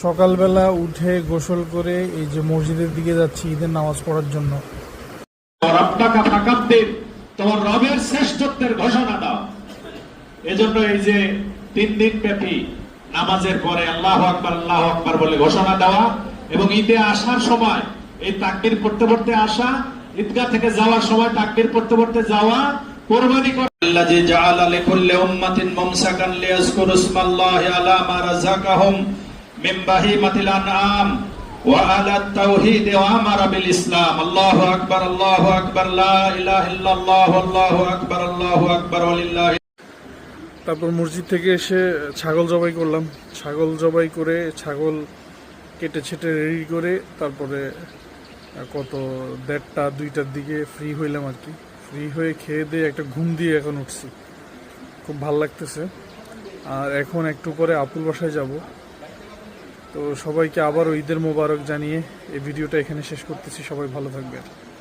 সকালবেলা উঠে গোসল করে এই যে মসজিদের দিকে যাচ্ছি ঈদের নামাজ পড়ার জন্য। তোমার রবের শ্রেষ্ঠত্বের ঘোষণা দাও। এজন্য এই যে 3 দিন ব্যাপী নামাজের পরে আল্লাহু আকবার বলে ঘোষণা দেওয়া এবং ঈদে আসার সময় এই তাকবীর পড়তে পড়তে আসা, ঈদগাহ থেকে যাওয়ার সময় তাকবীর পড়তে পড়তে যাওয়া, কুরবানি করা। আল্লাযী জাআলা লিকুল্লি উম্মাতিন মুমসাকান লিয়াযকুরু ইসমাল্লাহি আলা মা রাযাকাহুম মিন বাহিমাতিল আনআম ওয়া আলা তাওহীদ ওয়া আমারা বিল ইসলাম। আল্লাহু আকবার লা ইলাহা ইল্লাল্লাহ আল্লাহু আকবার ওয়ালিল্লাহি। তারপর মসজিদ থেকে এসে ছাগল জবাই করলাম। ছাগল জবাই করে ছাগল কেটে ছেটে রেডি করে তারপরে কত 1:30 2টার দিকে ফ্রি হইলাম আর কি। ফ্রি হয়ে খেয়ে দিয়ে একটা ঘুম দিয়ে এখন উঠছি, খুব ভাল লাগতেছে। আর এখন একটু পরে আপুর বাসায় যাব। তো সবাইকে আবারও ঈদের মোবারক জানিয়ে এই ভিডিওটা এখানে শেষ করতেছি। সবাই ভালো থাকবেন।